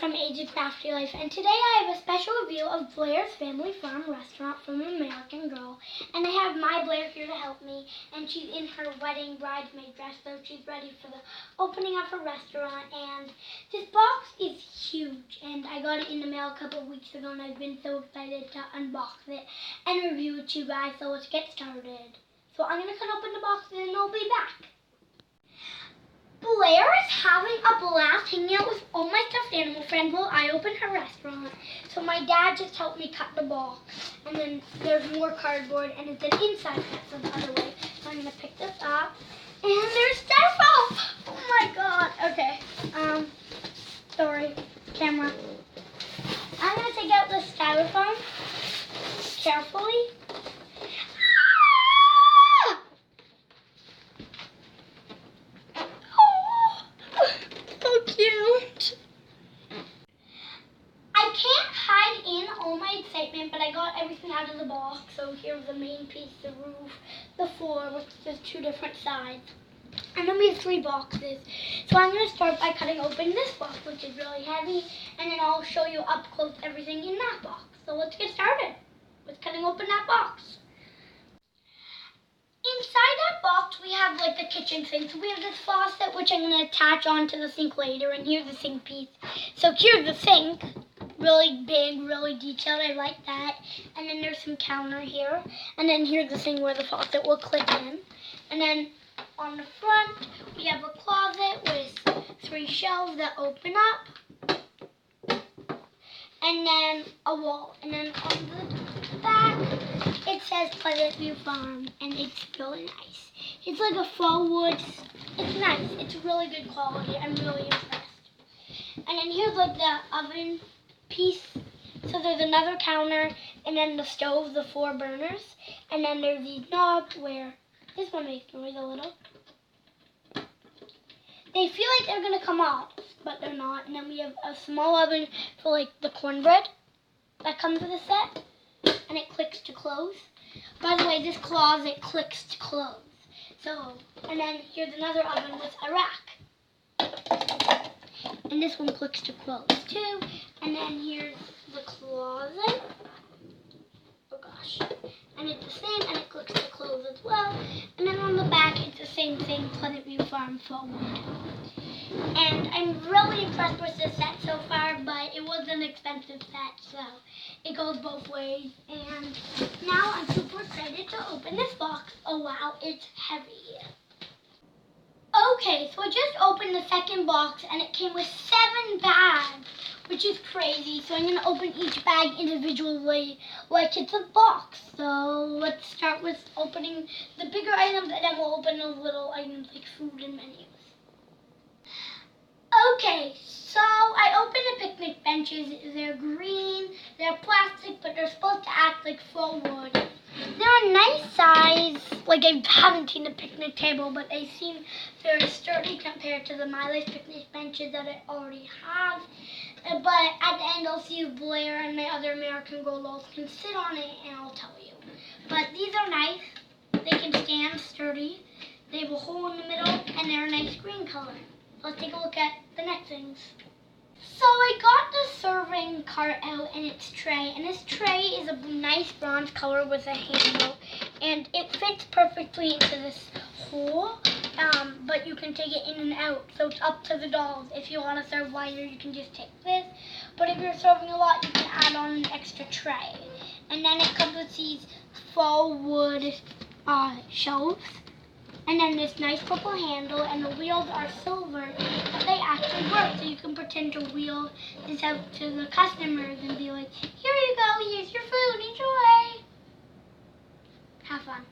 from Aged Crafty Life, and today I have a special review of Blaire's Family Farm restaurant from American Girl. And I have my Blaire here to help me, and she's in her wedding bridesmaid dress, so she's ready for the opening of her restaurant. And this box is huge, and I got it in the mail a couple of weeks ago, and I've been so excited to unbox it and review it to you guys, so let's get started. So I'm going to cut open the box, and then I'll be back. Blaire is having a blast hanging out with all my stuffed animal friends while I open her restaurant. So my dad just helped me cut the box. And then there's more cardboard, and it's an inside cut the other way. So I'm going to pick this up. And there's styrofoam! Oh my god. Okay. Sorry. Camera. I'm going to take out the styrofoam carefully. Cute. I can't hide in all my excitement, but I got everything out of the box. So here's the main piece, the roof, the floor, with just two different sides. And then we have 3 boxes. So I'm going to start by cutting open this box, which is really heavy, and then I'll show you up close everything in that box. So let's get started with cutting open that box. Inside that box, we have like the kitchen sink. So we have this faucet, which I'm going to attach onto the sink later, and here's the sink piece. So here's the sink, really big, really detailed. I like that. And then there's some counter here, and then here's the thing where the faucet will clip in. And then on the front, we have a closet with 3 shelves that open up, and then a wall. And then on the back, it says Pleasant View Farm, and it's really nice. It's like a faux wood. It's nice. It's really good quality. I'm really impressed. And then here's like the oven piece. So there's another counter, and then the stove, the 4 burners. And then there's these knobs where this one makes noise a little. They feel like they're going to come off, but they're not. And then we have a small oven for like the cornbread that comes with a set. And it clicks to close. By the way, this closet clicks to close. So, and then here's another oven with a rack. And this one clicks to close too. And then here's the closet. Oh gosh. And it's the same, and it clicks to close as well. And then on the back, it's the same thing, Pleasant View Farm forward. And I'm really impressed with this set so far, but it was an expensive set, so it goes both ways. And now I'm super excited to open this box. Oh wow, it's heavy. Okay, so I just opened the second box, and it came with 7 bags, which is crazy. So I'm going to open each bag individually like it's a box. So let's start with opening the bigger items, and then we'll open the little items like food and menus. Okay, so I opened the picnic benches. They're green, they're plastic, but they're supposed to act like faux wood. They're a nice size. Like, I haven't seen the picnic table, but they seem very sturdy compared to the My Life picnic benches that I already have. But at the end, I'll see if Blaire and my other American Girl dolls can sit on it, and I'll tell you. But these are nice. They can stand sturdy. They have a hole in the middle, and they're a nice green color. Let's take a look at the next things. So I got the serving cart out and its tray, and this tray is a nice bronze color with a handle, and it fits perfectly into this hole, but you can take it in and out, so it's up to the dolls. If you want to serve wider, you can just take this, but if you're serving a lot, you can add on an extra tray. And then it comes with these faux wood shelves. And then this nice purple handle, and the wheels are silver, but they actually work, so you can pretend to wheel this out to the customers and be like, here you go, here's your food, enjoy! Have fun.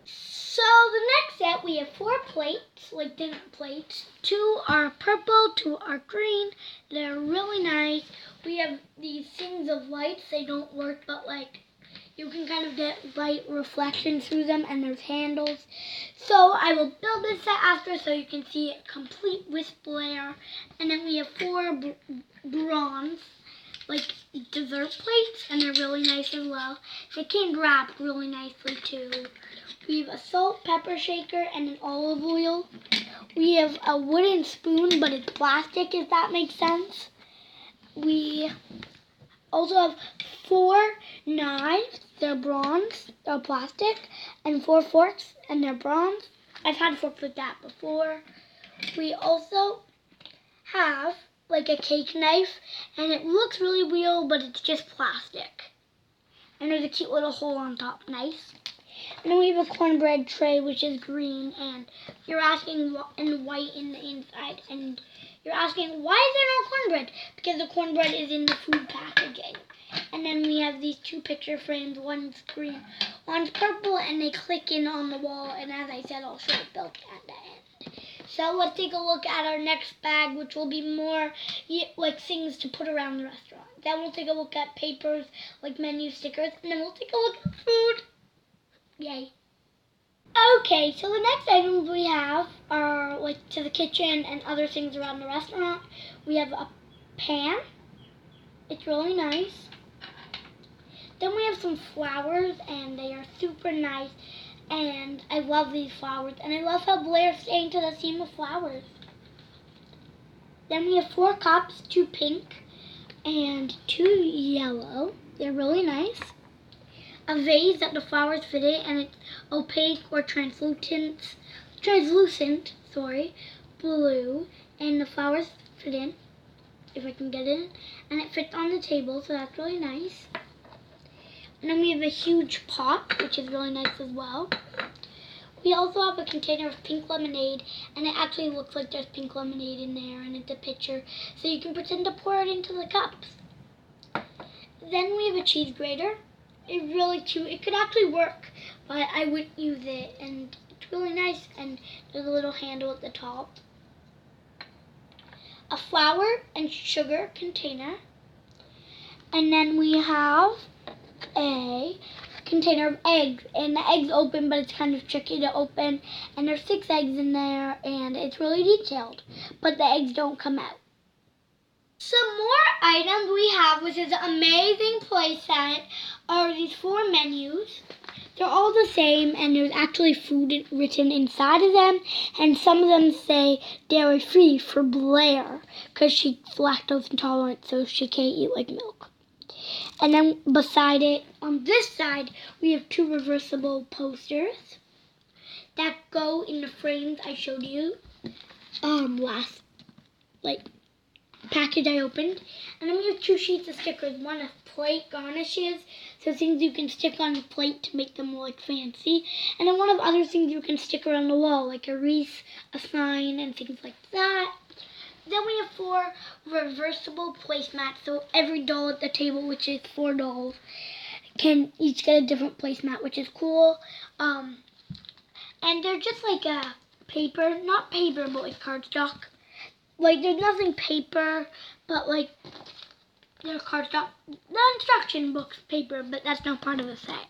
So the next set, we have 4 plates, like dinner plates. 2 are purple, 2 are green. They're really nice. We have these things of lights. They don't work, but like, you can kind of get light reflection through them, and there's handles. So I will build this set after so you can see it complete with Blaire. And then we have 4 bronze, like dessert plates, and they're really nice as well. They came wrapped really nicely too. We have a salt, pepper shaker, and an olive oil. We have a wooden spoon, but it's plastic, if that makes sense. we also have 4 knives. They're bronze, they're plastic, and 4 forks, and they're bronze. I've had forks like that before. We also have like a cake knife, and it looks really real, but it's just plastic. And there's a cute little hole on top, nice. And then we have a cornbread tray, which is green, and you're asking, and white in the inside, and you're asking, why is there no cornbread? Because the cornbread is in the food packaging. And then we have these 2 picture frames, one's green, one's purple, and they click in on the wall, and as I said, I'll show it built at the end. So let's take a look at our next bag, which will be more like things to put around the restaurant. Then we'll take a look at papers, like menu stickers, and then we'll take a look at food. Yay. Okay, so the next items we have are like to the kitchen and other things around the restaurant. We have a pan. It's really nice. Then we have some flowers, and they are super nice. And I love these flowers, and I love how Blaire's staying to the theme of flowers. Then we have 4 cups, 2 pink and 2 yellow. They're really nice. A vase that the flowers fit in, and it's opaque or translucent, blue, and the flowers fit in, if I can get it, and it fits on the table, so that's really nice. And then we have a huge pot, which is really nice as well. We also have a container of pink lemonade, and it actually looks like there's pink lemonade in there, and it's a pitcher, so you can pretend to pour it into the cups. Then we have a cheese grater. It's really cute. It could actually work, but I wouldn't use it, and it's really nice, and there's a little handle at the top. A flour and sugar container, and then we have a container of eggs, and the eggs open, but it's kind of tricky to open, and there's 6 eggs in there, and it's really detailed, but the eggs don't come out. Some more items we have, which is an amazing play set, are these 4 menus. They're all the same, and there's actually food written inside of them, and some of them say dairy-free for Blaire, because she's lactose intolerant, so she can't eat like milk. And then beside it, on this side, we have 2 reversible posters that go in the frames I showed you last, package I opened. And then we have 2 sheets of stickers. One of plate garnishes, so things you can stick on the plate to make them more fancy. And then one of other things you can stick around the wall, like a wreath, a sign, and things like that. Then we have 4 reversible placemats, so every doll at the table, which is 4 dolls, can each get a different placemat, which is cool. And they're just like a paper, not paper, but like cardstock. Like, there's nothing paper, but like, they're cardstock. The instruction book's paper, but that's not part of the set.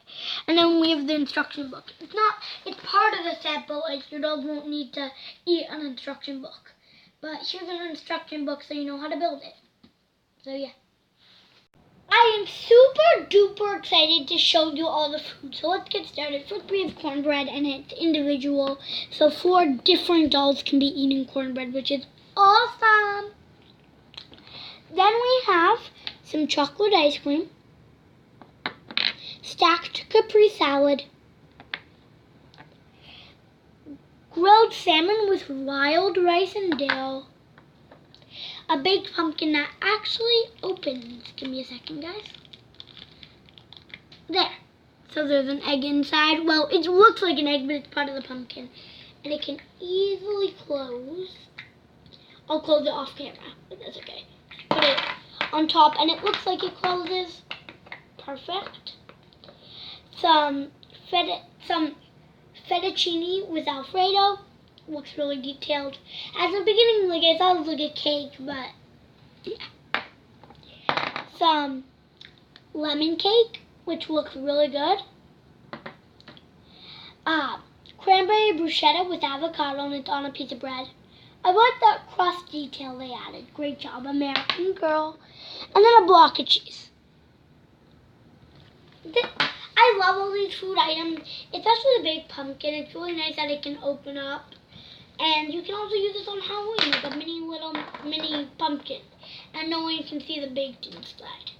And then we have the instruction book. It's part of the set, but like, your dog won't need to eat an instruction book. But here's an instruction book so you know how to build it. So yeah. I am super duper excited to show you all the food. So let's get started. First we have cornbread, and it's individual. So 4 different dolls can be eating cornbread, which is awesome. Then we have some chocolate ice cream, stacked Capri salad, grilled salmon with wild rice and dill, a baked pumpkin that actually opens. Give me a second, guys. There. So there's an egg inside. Well, it looks like an egg, but it's part of the pumpkin. And it can easily close. I'll close it off camera, but that's okay. Put it on top, and it looks like it closes. Perfect. Some fettuccine with Alfredo. Looks really detailed. At the beginning, like I thought it was like a cake, but yeah. Some lemon cake, which looks really good. Cranberry bruschetta with avocado, and it's on a piece of bread. I like that crust detail they added. Great job, American Girl. And then a block of cheese. I love all these food items, especially the baked pumpkin. It's really nice that it can open up. And you can also use this on Halloween, like a mini pumpkin. And no one can see the baked inside.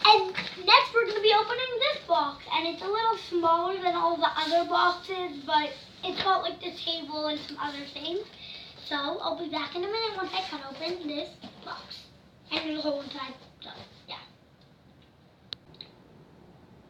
And next we're going to be opening this box. And it's a little smaller than all the other boxes, but it's got like the table and some other things. So I'll be back in a minute once I cut open this box. And there's a hole inside, so yeah.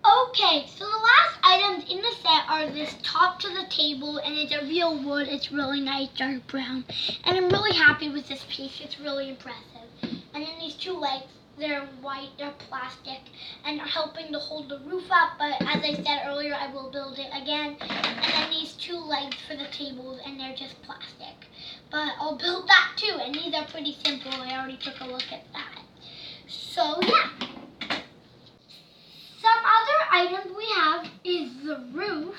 Okay, so the last items in the set are this top to the table, and it's a real wood. It's really nice, dark brown. And I'm really happy with this piece. It's really impressive. And then these two legs, they're white, they're plastic, and are helping to hold the roof up. But as I said earlier, I will build it again. And then these two legs for the tables, and they're just plastic. But I'll build that too, and these are pretty simple. I already took a look at that. So yeah. Some other items we have is the roof,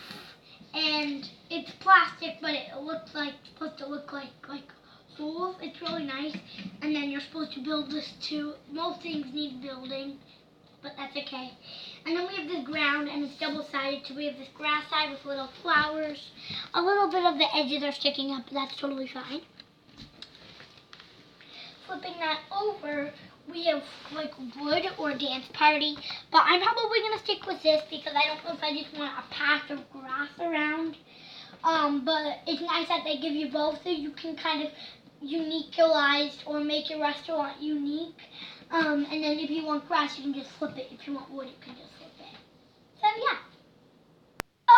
and it's plastic, but it looks like supposed to look like holes. It's really nice. And then you're supposed to build this too. Most things need building, but that's okay. And then we have this ground, and it's double-sided, so we have this grass side with little flowers. A little bit of the edges are sticking up, but that's totally fine. Flipping that over, we have like wood or dance party, but I'm probably going to stick with this because I don't know if I just want a patch of grass around. But it's nice that they give you both so you can kind of uniqueize or make your restaurant unique. And then if you want grass, you can just flip it. If you want wood, you can just flip it. So yeah.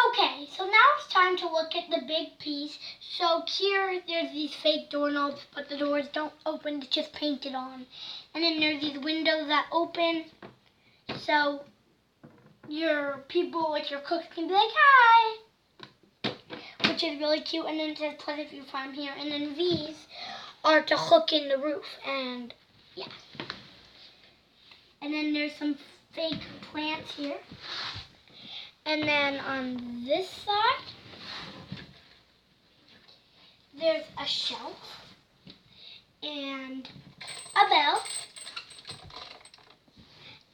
Okay, so now it's time to look at the big piece. So here, there's these fake doorknobs, but the doors don't open, it's just painted on. And then there's these windows that open, so your people, like your cooks, can be like, hi, which is really cute. And then it says Pleasant View Farm here. And then these are to hook in the roof, and yeah. And then there's some fake plants here. And then on this side, there's a shelf and a bell,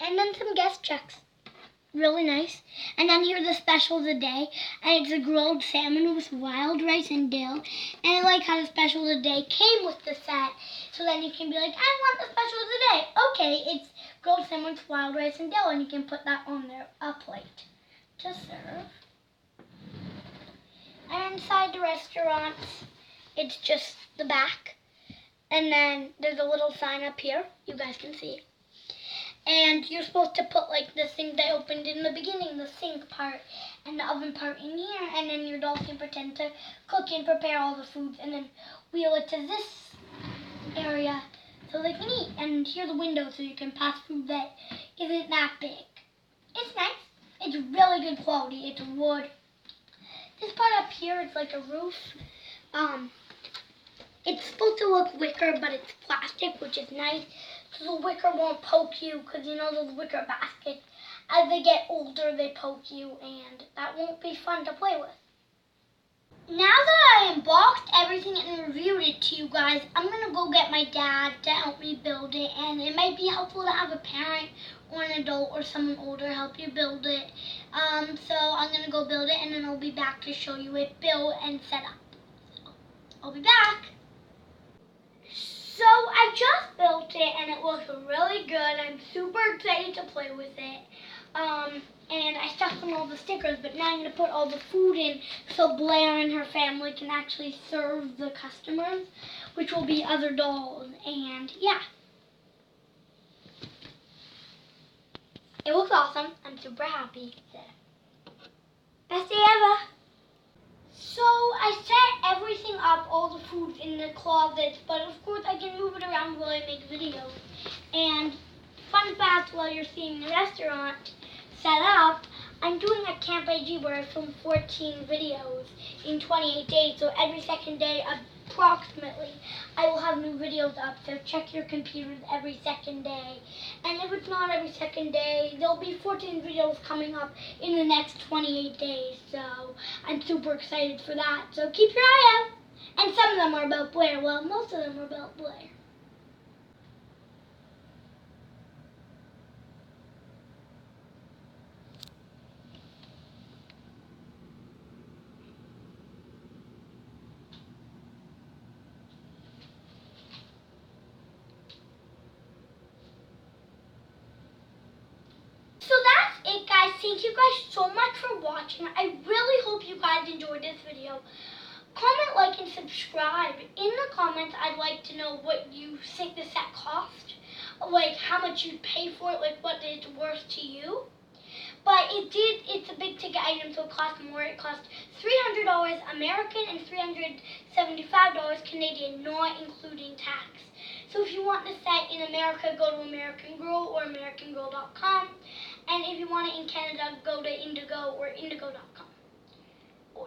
and then some guest checks. Really nice. And then here's the special of the day, and it's a grilled salmon with wild rice and dill. And I like how the special of the day came with the set, so then you can be like, I want the special of the day. Okay, it's grilled salmon with wild rice and dill, and you can put that on there, a plate to serve. And inside the restaurant, it's just the back. And then there's a little sign up here, you guys can see. And you're supposed to put like the thing they opened in the beginning, the sink part and the oven part in here. And then your dolls can pretend to cook and prepare all the foods and then wheel it to this area so they can eat. And here's a window so you can pass food that isn't that big. It's nice. It's really good quality. It's wood. This part up here is like a roof. It's supposed to look wicker, but it's plastic, which is nice. So the wicker won't poke you, because you know those wicker baskets, as they get older, they poke you, and that won't be fun to play with. Now that I unboxed everything and reviewed it to you guys, I'm going to go get my dad to help me build it, and it might be helpful to have a parent or an adult or someone older help you build it. So I'm going to go build it, and then I'll be back to show you it built and set up. So I'll be back. So I just built it, and it looks really good. I'm super excited to play with it. And I stuck on all the stickers, but now I'm going to put all the food in so Blaire and her family can actually serve the customers, which will be other dolls. And yeah. It looks awesome. I'm super happy. Best day ever. So I set everything up, all the food in the closet, but of course I can move it around while I make videos. And fun fact, while you're seeing the restaurant set up, I'm doing a Camp AG where I film 14 videos in 28 days. So every second day, approximately, I will have new videos up. So check your computers every second day. And if it's not every second day, there'll be 14 videos coming up in the next 28 days. So I'm super excited for that. So keep your eye out. And some of them are about Blaire. Well, most of them are about Blaire. thank you guys so much for watching. I really hope you guys enjoyed this video. Comment, like, and subscribe. In the comments, I'd like to know what you think the set cost. Like, how much you'd pay for it, like, what it's worth to you. But it's a big ticket item, so it costs more. It costs $300 American and $375 Canadian, not including tax. So if you want the set in America, go to American Girl or AmericanGirl.com. And if you want it in Canada, go to Indigo or Indigo.com.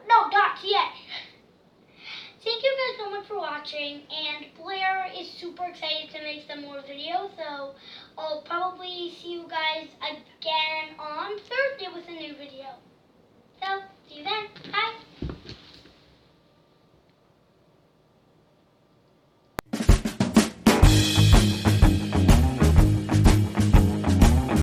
No, .ca. Thank you guys so much for watching, and Blaire is super excited to make some more videos, so I'll probably see you guys again on Thursday with a new video. So, see you then. Bye.